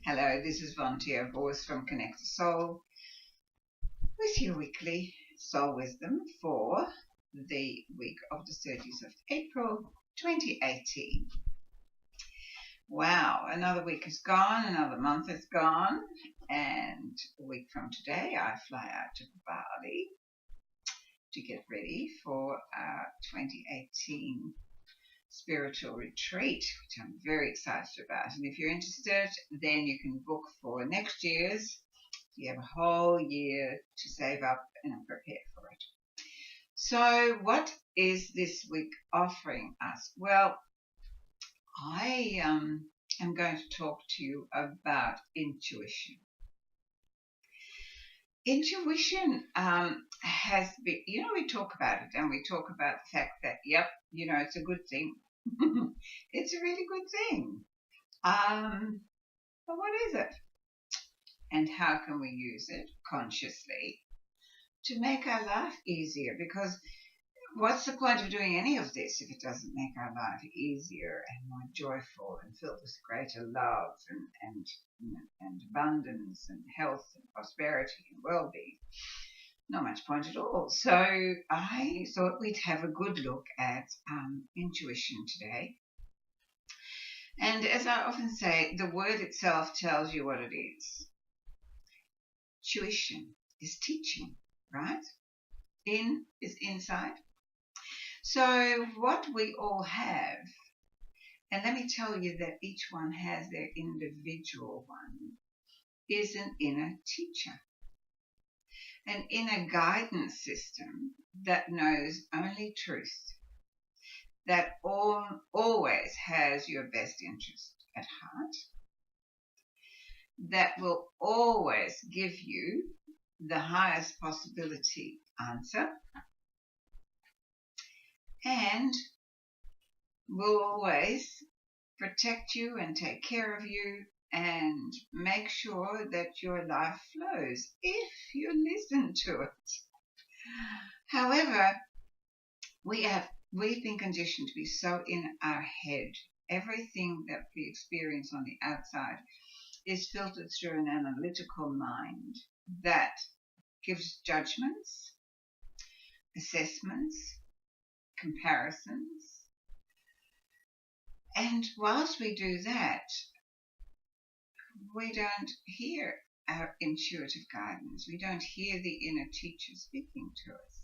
Hello, this is Yvonne Teoh Bource from Connect the Soul with your weekly soul wisdom for the week of the 30th of April 2018. Wow, another week is gone, another month is gone, and a week from today I fly out to Bali to get ready for our 2018 spiritual retreat, which I'm very excited about. And if you're interested, then you can book for next year's. You have a whole year to save up and prepare for it. So what is this week offering us? Well, I am going to talk to you about intuition. Intuition has been, we talk about it and we talk about the fact that, it's a good thing. It's a really good thing. But what is it? And how can we use it consciously to make our life easier? Because what's the point of doing any of this if it doesn't make our life easier and more joyful and filled with greater love and abundance and health and prosperity and well-being? Not much point at all. So I thought we'd have a good look at intuition today. And as I often say, the word itself tells you what it is. Tuition is teaching, right? In is inside. So what we all have, and let me tell you that each one has their individual one, is an inner teacher. An inner guidance system that knows only truth, that always has your best interest at heart, that will always give you the highest possibility answer, and will always protect you and take care of you and make sure that your life flows if you listen to it. However, we've been conditioned to be so in our head. Everything that we experience on the outside is filtered through an analytical mind that gives judgments, assessments, comparisons. And whilst we do that, we don't hear our intuitive guidance. We don't hear the inner teacher speaking to us.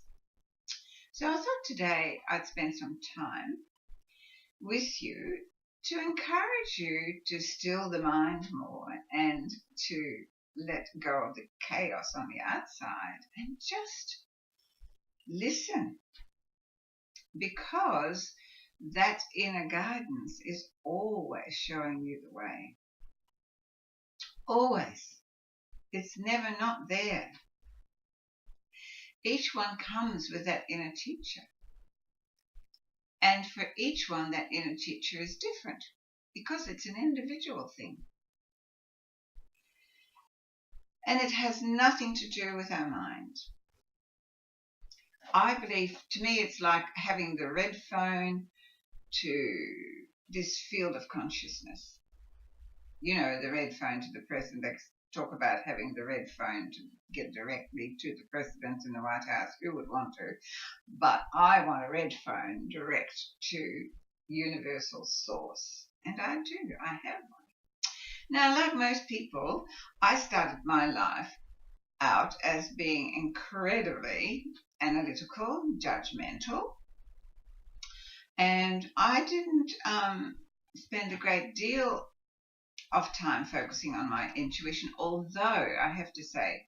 So I thought today I'd spend some time with you to encourage you to still the mind more and to let go of the chaos on the outside and just listen, because that inner guidance is always showing you the way. Always. It's never not there. Each one comes with that inner teacher. And for each one, that inner teacher is different because it's an individual thing. And it has nothing to do with our mind. I believe, to me, it's like having the red phone to this field of consciousness. The red phone to the president. They talk about having the red phone to get directly to the president in the White House. Who would want to? But I want a red phone direct to universal source. And I do. I have one. Now, like most people, I started my life out as being incredibly analytical, judgmental, and I didn't spend a great deal of time focusing on my intuition, although I have to say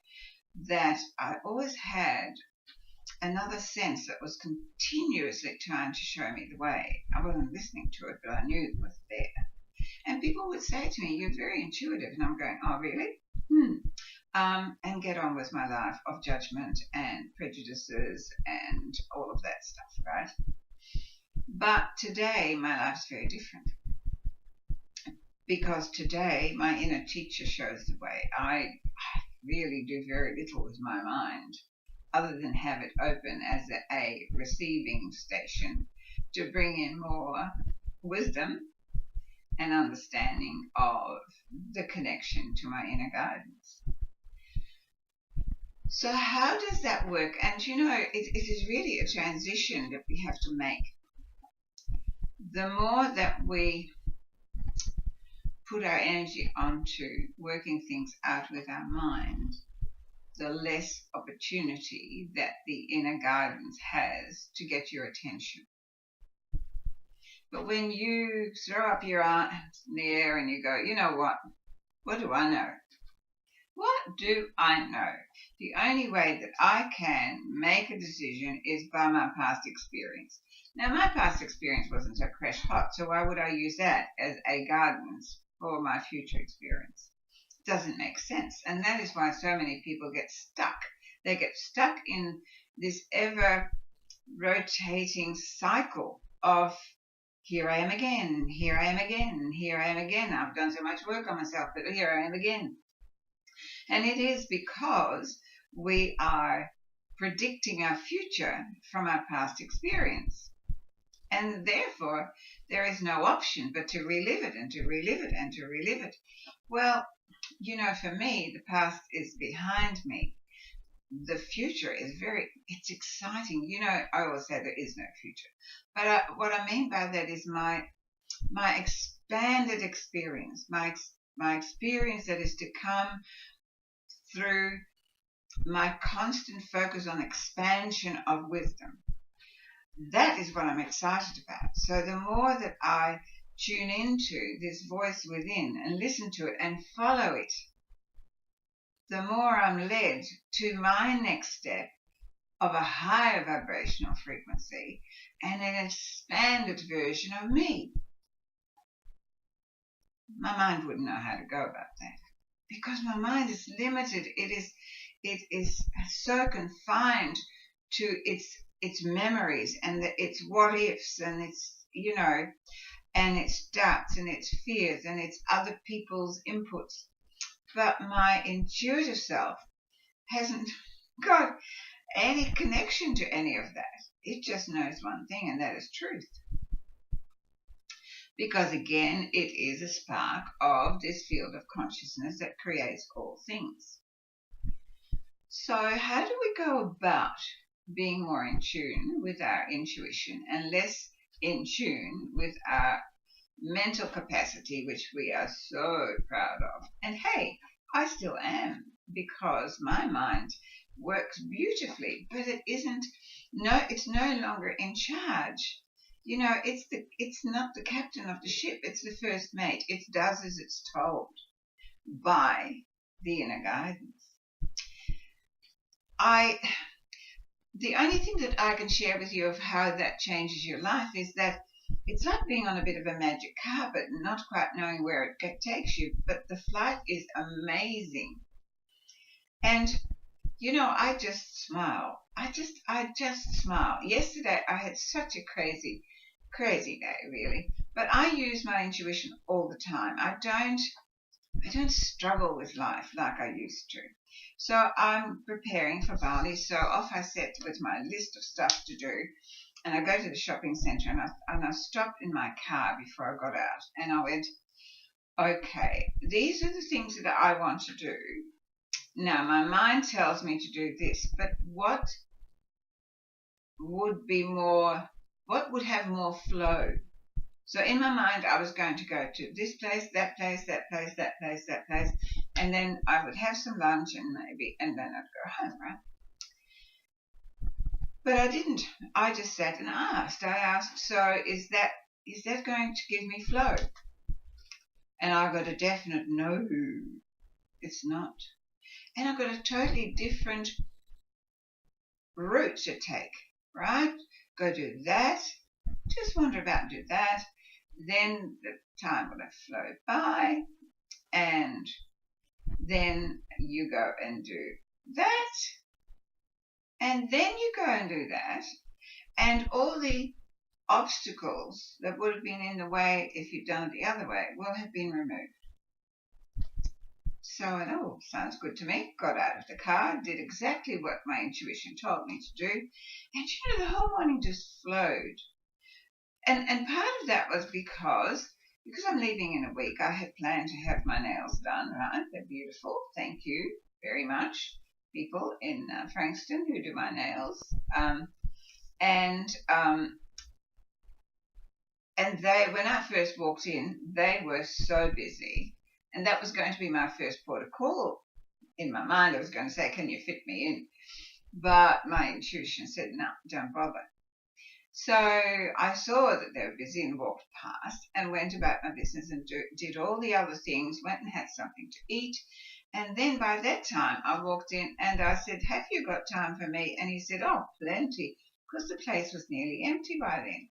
that I always had another sense that was continuously trying to show me the way. I wasn't listening to it, but I knew it was there. And people would say to me, "You're very intuitive," and I'm going, "Oh, really?" And get on with my life of judgment and prejudices and all of that stuff, right? But today, my life's very different. Because today, my inner teacher shows the way. I really do very little with my mind other than have it open as a receiving station to bring in more wisdom and understanding of the connection to my inner guidance. So how does that work? And it is really a transition that we have to make. The more that we put our energy onto working things out with our mind, the less opportunity that the inner guidance has to get your attention. But when you throw up your arms in the air and you go, you know what do I know? What do I know? The only way that I can make a decision is by my past experience. Now, my past experience wasn't so crash hot, so why would I use that as a guidance for my future experience? It doesn't make sense. And that is why so many people get stuck. They get stuck in this ever rotating cycle of here I am again, here I am again, here I am again. I've done so much work on myself, but here I am again. And it is because we are predicting our future from our past experience. And therefore, there is no option but to relive it and to relive it and to relive it. Well, for me, the past is behind me. The future is it's exciting. I always say there is no future. But what I mean by that is my expanded experience, my experience that is to come through my constant focus on expansion of wisdom. That is what I'm excited about. So the more that I tune into this voice within and listen to it and follow it, the more I'm led to my next step of a higher vibrational frequency and an expanded version of me. My mind wouldn't know how to go about that because my mind is limited. It is so confined to its memories and its what ifs and its and its doubts and its fears and its other people's inputs. But my intuitive self hasn't got any connection to any of that. It just knows one thing, and that is truth. Because again, it is a spark of this field of consciousness that creates all things. So how do we go about being more in tune with our intuition and less in tune with our mental capacity, which we are so proud of? And hey, I still am, because my mind works beautifully, but it's no longer in charge. It's not the captain of the ship, it's the first mate. It does as it's told by the inner guidance. The only thing that I can share with you of how that changes your life is that it's like being on a bit of a magic carpet and not quite knowing where it takes you, but the flight is amazing. And I just smile. I just smile. Yesterday I had such a crazy day, really. But I use my intuition all the time. I don't struggle with life like I used to. So I'm preparing for Bali. So off I set with my list of stuff to do. And I go to the shopping centre and I stopped in my car before I got out. And I went, okay, these are the things that I want to do. Now, my mind tells me to do this, but what would have more flow? So in my mind, I was going to go to this place, that place, that place, that place, that place, and then I would have some lunch and then I'd go home, right? But I didn't. I just sat and asked. I asked, so is that going to give me flow? And I got a definite no, it's not. And I've got a totally different route to take, right? Go do that, just wander about and do that. Then the time will have flowed by, and then you go and do that, and then you go and do that, and all the obstacles that would have been in the way if you'd done it the other way will have been removed. So I know, sounds good to me. Got out of the car, did exactly what my intuition told me to do, and the whole morning just flowed. And part of that was because, because I'm leaving in a week, I had planned to have my nails done, right? They're beautiful. Thank you very much, people in Frankston who do my nails. And they, when I first walked in, they were so busy. And that was going to be my first port of call. In my mind, I was going to say, can you fit me in? But my intuition said, no, don't bother. So I saw that they were busy and walked past and went about my business and did all the other things, went and had something to eat. And then by that time, I walked in and I said, have you got time for me? And he said, oh, plenty, because the place was nearly empty by then.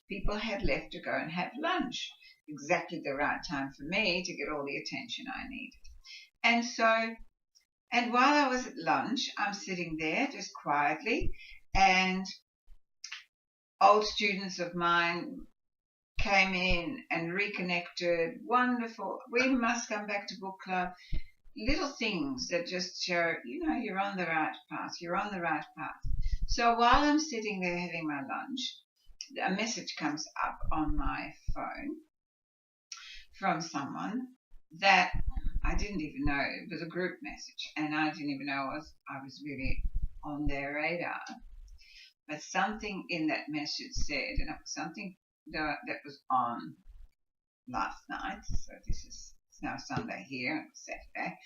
People had left to go and have lunch. Exactly the right time for me to get all the attention I needed. And while I was at lunch, I'm sitting there just quietly, and old students of mine came in and reconnected. Wonderful. We must come back to book club. Little things that just show, you're on the right path. You're on the right path. So while I'm sitting there having my lunch, a message comes up on my phone from someone that I didn't even know. It was a group message, and I didn't even know I was really on their radar. But something in that message said, and it was something that was on last night, so it's now Sunday here, it was Saturday,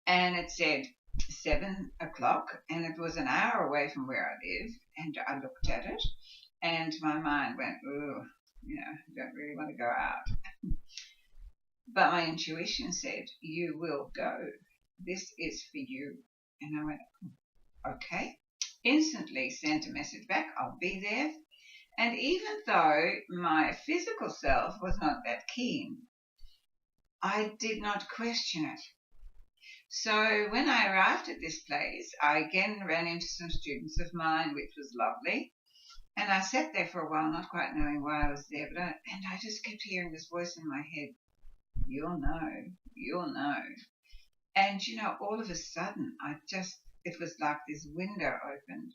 and it said 7 o'clock, and it was an hour away from where I live, and I looked at it, and my mind went, oh, I don't really want to go out. But my intuition said, you will go. This is for you. And I went, okay. Instantly sent a message back, I'll be there. And even though my physical self was not that keen, I did not question it. So when I arrived at this place, I again ran into some students of mine, which was lovely. And I sat there for a while, not quite knowing why I was there, and I just kept hearing this voice in my head, you'll know, you'll know. And all of a sudden, it was like this window opened,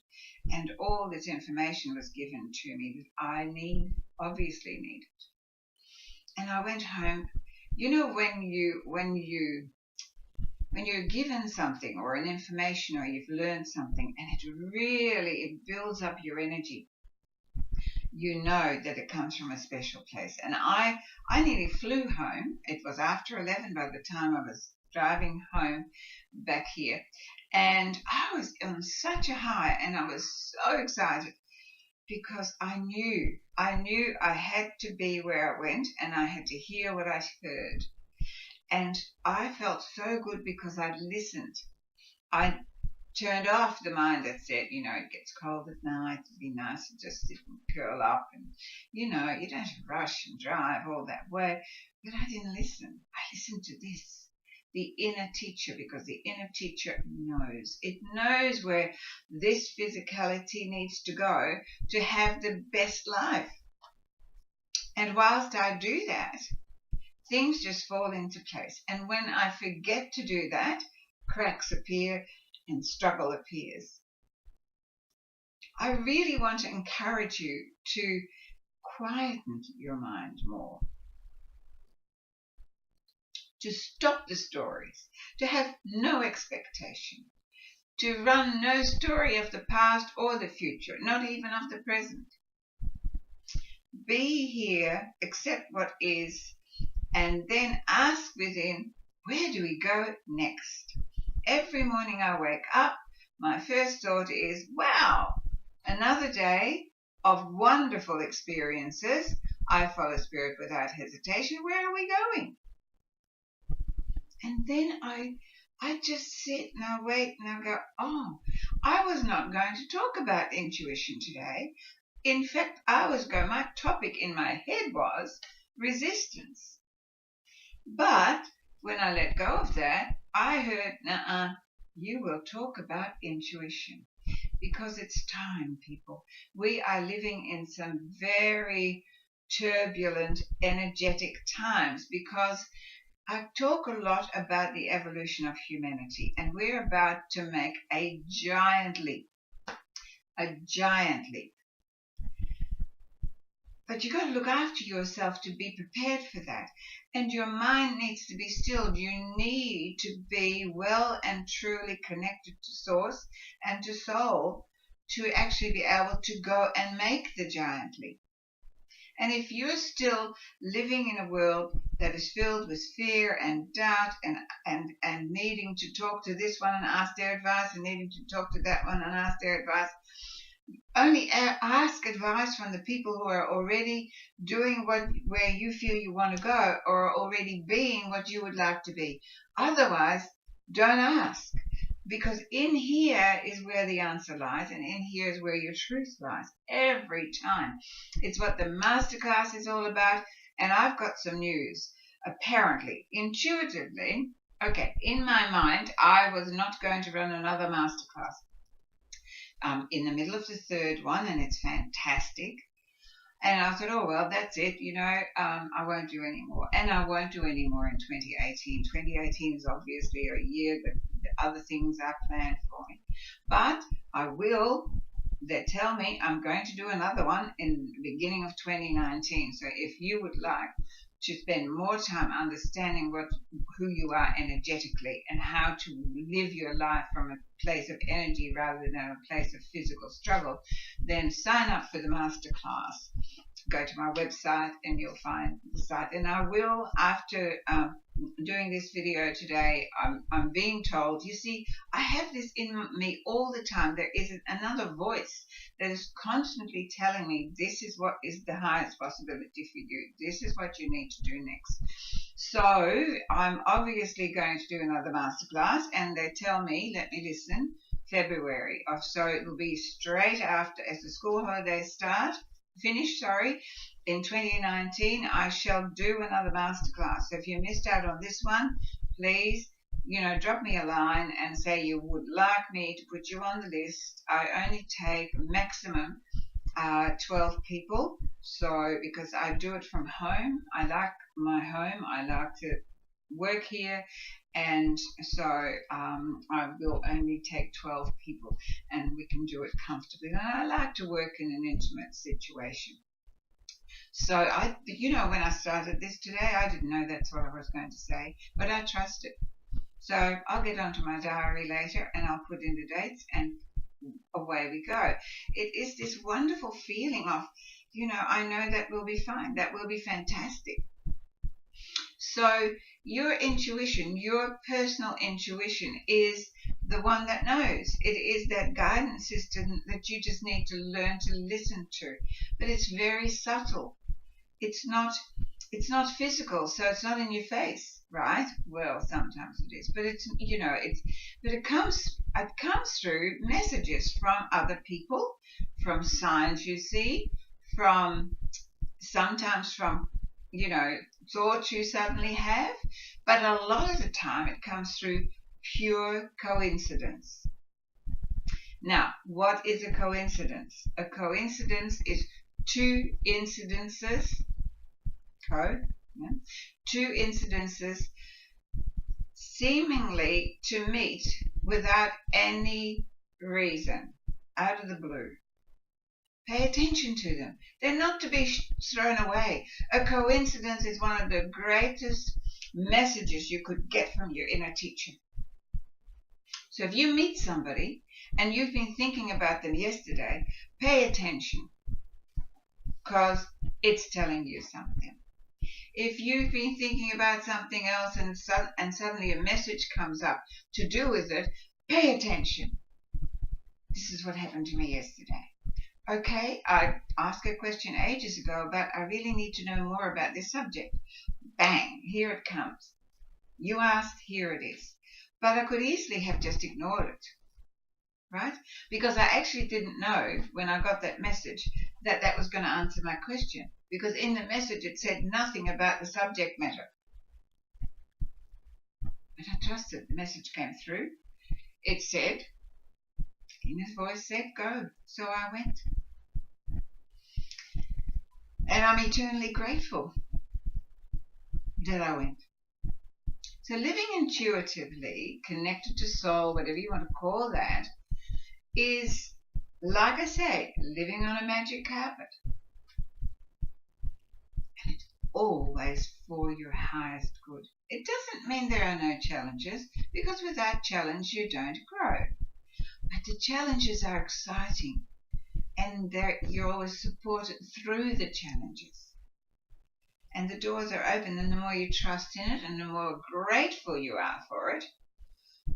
and all this information was given to me that I obviously needed. And I went home. When you're given something or an information, or you've learned something, and it builds up your energy, that it comes from a special place. And I nearly flew home. It was after 11 by the time I was driving home back here, and I was on such a high, and I was so excited because I knew I had to be where I went, and I had to hear what I heard. And I felt so good because I'd listened. I turned off the mind that said, it gets cold at night, it'd be nice to just sit and curl up, and you don't have to rush and drive all that way. But I didn't listen. I listened to this, the inner teacher, because the inner teacher knows. It knows where this physicality needs to go to have the best life. And whilst I do that, things just fall into place. And when I forget to do that, cracks appear and struggle appears. I really want to encourage you to quieten your mind more, to stop the stories, to have no expectation, to run no story of the past or the future, not even of the present. Be here, accept what is, and then ask within, where do we go next? Every morning I wake up, my first thought is, wow, another day of wonderful experiences. I follow Spirit without hesitation. Where are we going? And then I just sit and I wait and I go, oh, I was not going to talk about intuition today. In fact, my topic in my head was resistance. But when I let go of that, I heard, you will talk about intuition, because it's time, people. We are living in some very turbulent, energetic times, because I talk a lot about the evolution of humanity, and we're about to make a giant leap. A giant leap. But you've got to look after yourself to be prepared for that. And your mind needs to be stilled. You need to be well and truly connected to source and to soul to actually be able to go and make the giant leap. And if you're still living in a world that is filled with fear and doubt and needing to talk to this one and ask their advice and needing to talk to that one and ask their advice, only ask advice from the people who are already doing where you feel you want to go or already being what you would like to be. Otherwise, don't ask. Because in here is where the answer lies, and in here is where your truth lies every time. It's what the masterclass is all about, and I've got some news. Apparently, intuitively, okay, in my mind, I was not going to run another masterclass. In the middle of the third one, and it's fantastic. And I thought, oh, well, that's it. I won't do any more. And I won't do any more in 2018. 2018 is obviously a year that other things are planned for me. But I will. They tell me I'm going to do another one in the beginning of 2019. So if you would like to spend more time understanding who you are energetically and how to live your life from a place of energy rather than a place of physical struggle, then sign up for the masterclass. Go to my website and you'll find the site. And I will, after doing this video today, I'm being told, you see, I have this in me all the time. There is another voice that is constantly telling me this is what is the highest possibility for you. This is what you need to do next. So I'm obviously going to do another masterclass, and they tell me, let me listen, February. So it will be straight after, as the school holidays finish, in 2019, I shall do another masterclass. So if you missed out on this one, please, drop me a line and say you would like me to put you on the list. I only take maximum 12 people. So because I do it from home, I like my home. I like to work here, and so I will only take 12 people, and we can do it comfortably. And I like to work in an intimate situation. So when I started this today, I didn't know that's what I was going to say, but I trust it. So I'll get onto my diary later and I'll put in the dates, and away we go. It is this wonderful feeling of, I know that will be fine. That will be fantastic. So your intuition, your personal intuition, is the one that knows. It is that guidance system that you just need to learn to listen to. But it's very subtle. It's not physical, so it's not in your face, right? Well, sometimes it is, but it comes through messages from other people, from signs you see, sometimes from thoughts you suddenly have, but a lot of the time it comes through pure coincidence. Now, what is a coincidence? A coincidence is two incidences seemingly to meet without any reason, out of the blue. Pay attention to them. They're not to be thrown away. A coincidence is one of the greatest messages you could get from your inner teacher. So if you meet somebody and you've been thinking about them yesterday, pay attention, because it's telling you something. If you've been thinking about something else and suddenly a message comes up to do with it, pay attention. This is what happened to me yesterday. Okay, I asked a question ages ago about I really need to know more about this subject. Bang, here it comes. You asked, here it is. But I could easily have just ignored it, right? Because I actually didn't know when I got that message that was going to answer my question, because in the message it said nothing about the subject matter. But I trusted. The message came through. It said, inner voice said, go. So I went. And I'm eternally grateful that I went. So living intuitively, connected to soul, whatever you want to call that, is, like I say, living on a magic carpet. always for your highest good. It doesn't mean there are no challenges, because without challenge you don't grow. But the challenges are exciting, and you're always supported through the challenges. And the doors are open, and the more you trust in it and the more grateful you are for it,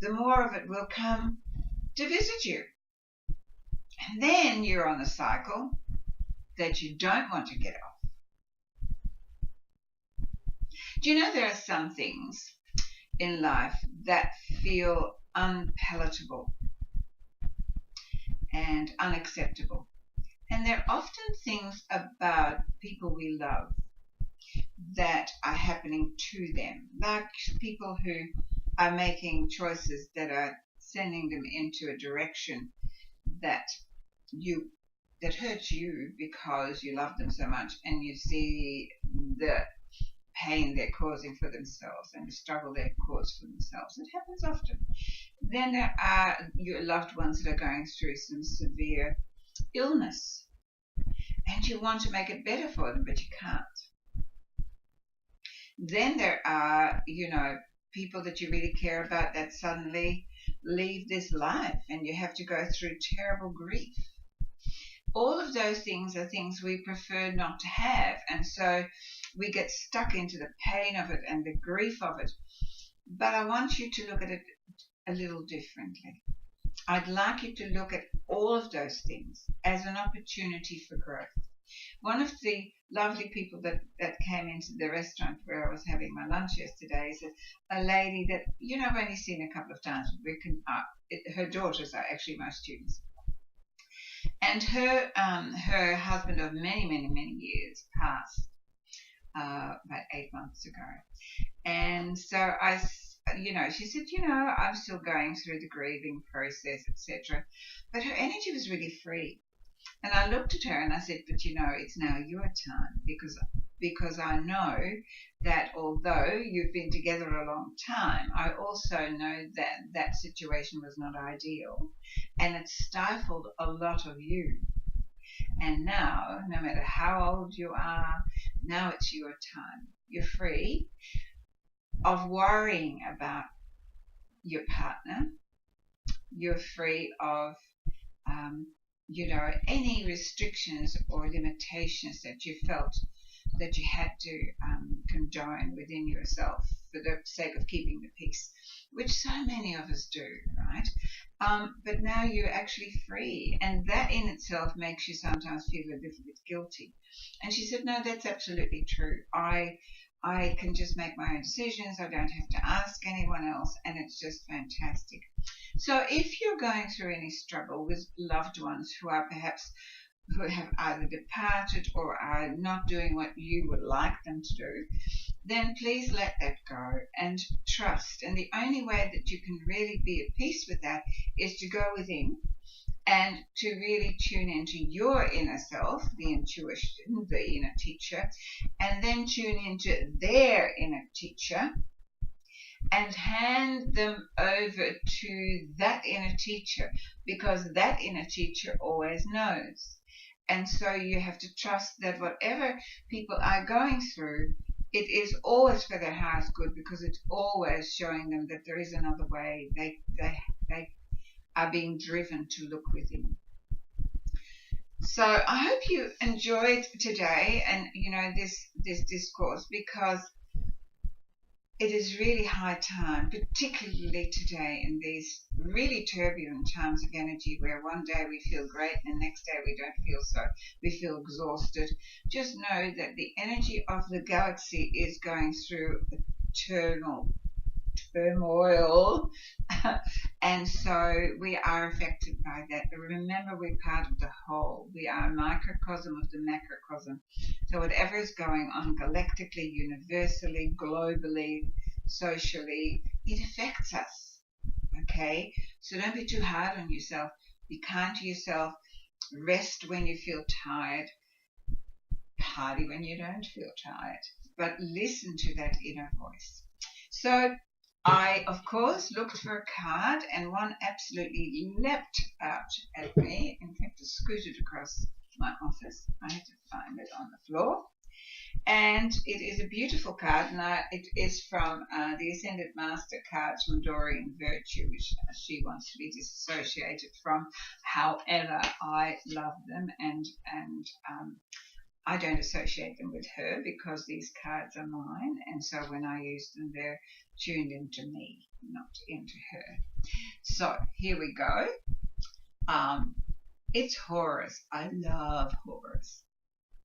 the more of it will come to visit you. And then you're on a cycle that you don't want to get off. Do you know there are some things in life that feel unpalatable and unacceptable? And they're often things about people we love that are happening to them, like people who are making choices that are sending them into a direction that hurts you because you love them so much, and you see the pain they're causing for themselves and the struggle they've caused for themselves. It happens often. Then there are your loved ones that are going through some severe illness, and you want to make it better for them, but you can't. Then there are, people that you really care about that suddenly leave this life, and you have to go through terrible grief. All of those things are things we prefer not to have, and so we get stuck into the pain of it and the grief of it. But I want you to look at it a little differently. I'd like you to look at all of those things as an opportunity for growth. One of the lovely people that came into the restaurant where I was having my lunch yesterday is a lady that, I've only seen a couple of times. Her daughters are actually my students. And her husband of many, many, many years passed about 8 months ago. And so she said, I'm still going through the grieving process, etc. But her energy was really free. And I looked at her and I said, but it's now your time, because I know that although you've been together a long time, I also know that that situation was not ideal, and it stifled a lot of you. And now, no matter how old you are, now it's your time. You're free of worrying about your partner. You're free of any restrictions or limitations that you felt that you had to condone within yourself for the sake of keeping the peace, which so many of us do, right? But now you're actually free, and that in itself makes you sometimes feel a little bit guilty. And she said, no, that's absolutely true. I can just make my own decisions. I don't have to ask anyone else, and it's just fantastic. So if you're going through any struggle with loved ones who have either departed or are not doing what you would like them to do, then please let that go and trust. And the only way that you can really be at peace with that is to go within and to really tune into your inner self, the intuition, the inner teacher, and then tune into their inner teacher and hand them over to that inner teacher, because that inner teacher always knows. And so you have to trust that whatever people are going through, it is always for their highest good, because it's always showing them that there is another way. They are being driven to look within. So I hope you enjoyed today and this discourse, because it is really high time, particularly today in these really turbulent times of energy, where one day we feel great and the next day we don't feel so. We feel exhausted. Just know that the energy of the galaxy is going through eternal turmoil, and so we are affected by that. But remember, we're part of the whole. We are a microcosm of the macrocosm. So whatever is going on galactically, universally, globally, socially, it affects us. Okay? So don't be too hard on yourself. Be kind to yourself. Rest when you feel tired. Party when you don't feel tired. But listen to that inner voice. So I, of course, looked for a card, and one absolutely leapt out at me. In fact, it scooted across my office. I had to find it on the floor. And it is a beautiful card. Now, it is from the Ascended Master cards from Doreen Virtue, which she wants to be disassociated from. However, I love them, and I don't associate them with her because these cards are mine, and so when I use them, they're tuned into me, not into her. So here we go. It's Horus. I love Horus.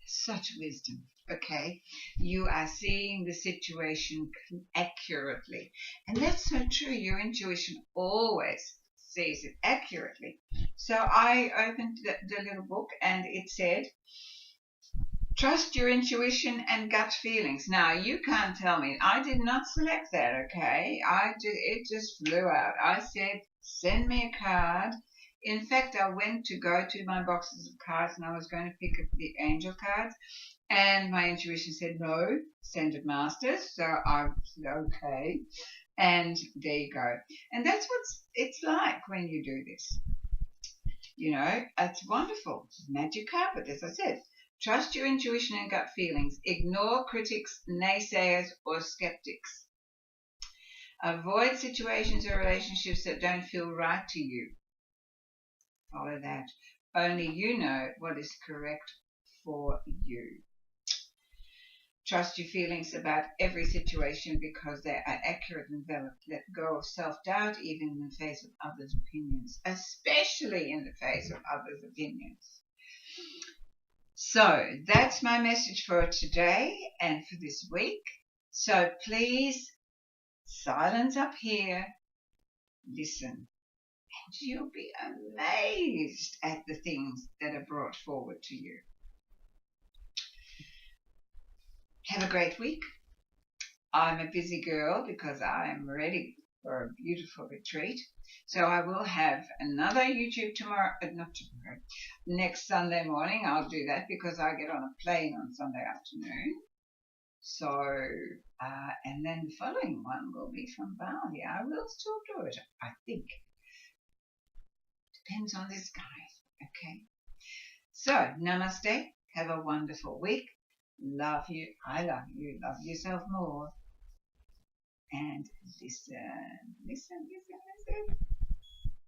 Such wisdom. Okay, you are seeing the situation accurately, and that's so true. Your intuition always sees it accurately. So I opened the little book, and it said, trust your intuition and gut feelings. Now, you can't tell me. I did not select that, okay? It just flew out. I said, send me a card. In fact, I went to go to my boxes of cards, and I was going to pick up the angel cards, and my intuition said, no, Ascended Masters. So I said, okay. And there you go. And that's what it's like when you do this. You know, it's wonderful. Magic carpet, as I said. Trust your intuition and gut feelings. Ignore critics, naysayers, or skeptics. Avoid situations or relationships that don't feel right to you. Follow that. Only you know what is correct for you. Trust your feelings about every situation because they are accurate and valid. Let go of self-doubt even in the face of others' opinions, especially in the face of others' opinions. So that's my message for today and for this week. So please silence up here, listen, and you'll be amazed at the things that are brought forward to you. Have a great week. I'm a busy girl because I am ready for a beautiful retreat. So I will have another YouTube tomorrow, not tomorrow, next Sunday morning. I'll do that because I get on a plane on Sunday afternoon. So, and then the following one will be from Bali. I will still do it, I think. Depends on this guy, okay? So, namaste. Have a wonderful week. Love you. I love you. Love yourself more. And listen, listen, listen, listen.